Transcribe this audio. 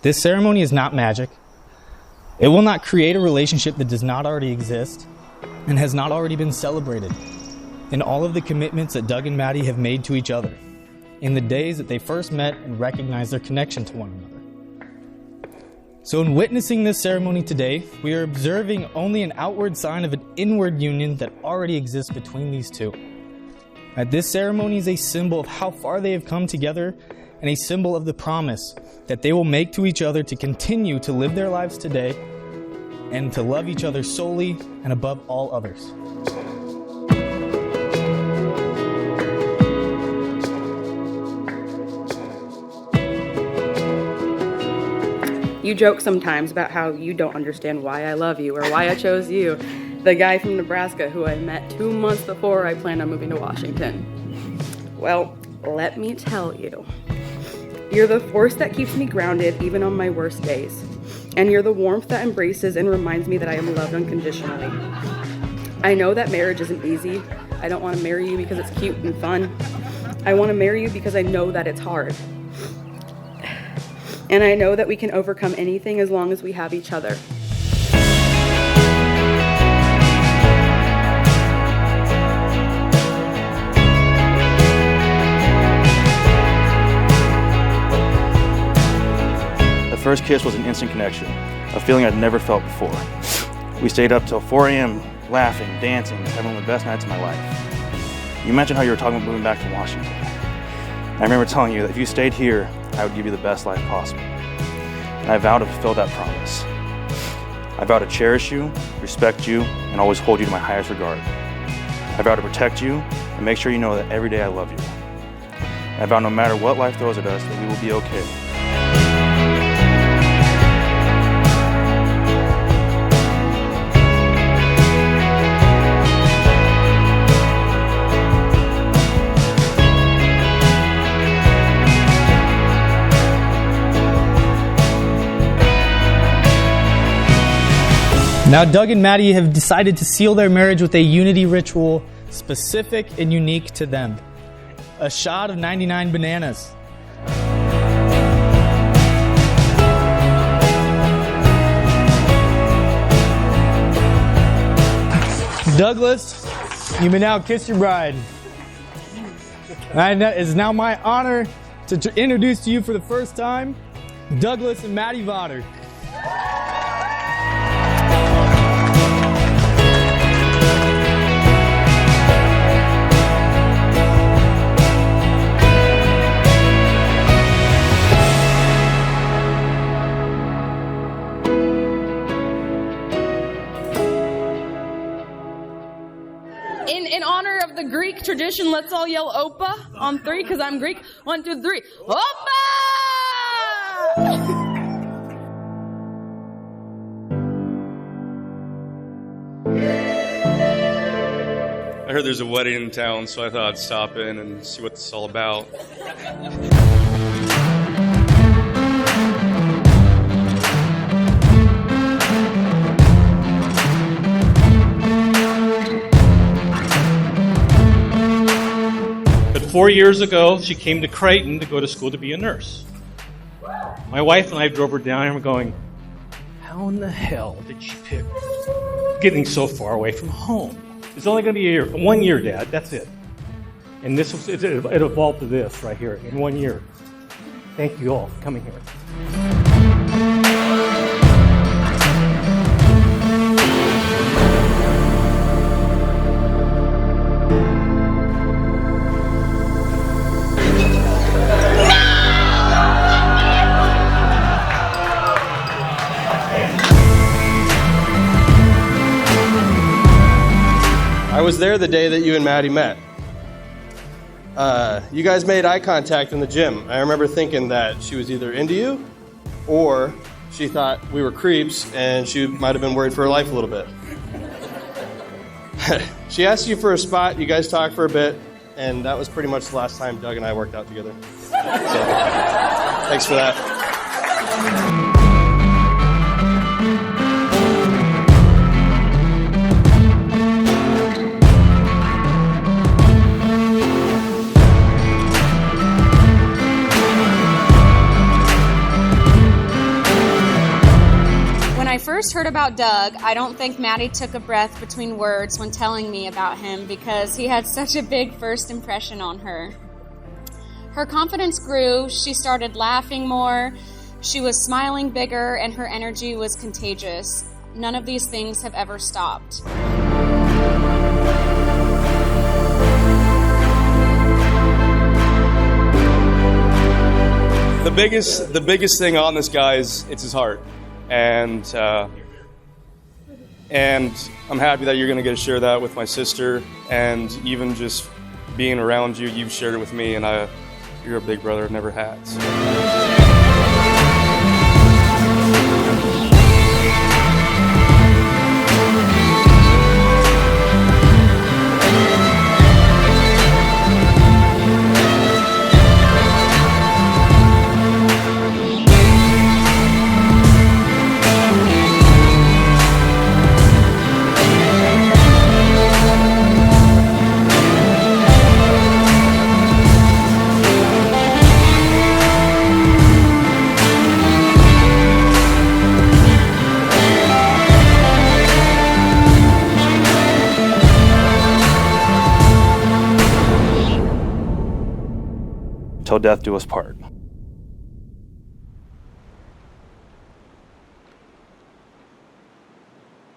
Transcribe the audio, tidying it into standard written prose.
This ceremony is not magic. It will not create a relationship that does not already exist and has not already been celebrated in all of the commitments that Doug and Maddie have made to each other in the days that they first met and recognized their connection to one another. So in witnessing this ceremony today, we are observing only an outward sign of an inward union that already exists between these two. This ceremony is a symbol of how far they have come together and a symbol of the promise that they will make to each other to continue to live their lives today and to love each other solely and above all others. You joke sometimes about how you don't understand why I love you or why I chose you, the guy from Nebraska who I met 2 months before I planned on moving to Washington. Well, let me tell you, you're the force that keeps me grounded even on my worst days. And you're the warmth that embraces and reminds me that I am loved unconditionally. I know that marriage isn't easy. I don't want to marry you because it's cute and fun. I want to marry you because I know that it's hard. And I know that we can overcome anything as long as we have each other. The first kiss was an instant connection, a feeling I'd never felt before. We stayed up till 4 a.m. laughing, dancing, having one of the best nights of my life. You mentioned how you were talking about moving back to Washington. I remember telling you that if you stayed here, I would give you the best life possible. And I vow to fulfill that promise. I vow to cherish you, respect you, and always hold you to my highest regard. I vow to protect you and make sure you know that every day I love you. And I vow no matter what life throws at us, that we will be okay. Now Doug and Maddie have decided to seal their marriage with a unity ritual specific and unique to them. A shot of 99 bananas. Douglas, you may now kiss your bride. And it is now my honor to introduce to you for the first time, Douglas and Maddie Vawter. In honor of the Greek tradition, let's all yell Opa on 3 because I'm Greek. 1, 2, 3. Opa! I heard there's a wedding in town, so I thought I'd stop in and see what this is all about. But 4 years ago, she came to Creighton to go to school to be a nurse. My wife and I drove her down and we're going, how in the hell did she pick getting so far away from home? It's only going to be a year, 1 year, Dad. That's it. And this was, it evolved to this right here in 1 year. Thank you all for coming here. I was there the day that you and Maddie met. You guys made eye contact in the gym. I remember thinking that she was either into you or she thought we were creeps and she might have been worried for her life a little bit. She asked you for a spot, you guys talked for a bit, and that was pretty much the last time Doug and I worked out together. So, thanks for that. I first heard about Doug, I don't think Maddie took a breath between words when telling me about him because he had such a big first impression on her. Her confidence grew, she started laughing more, she was smiling bigger, and her energy was contagious. None of these things have ever stopped. The biggest thing on this guy is it's his heart, and I'm happy that you're going to get to share that with my sister, and even just being around you, you've shared it with me, and you're a big brother I've never had. So. Till death do us part.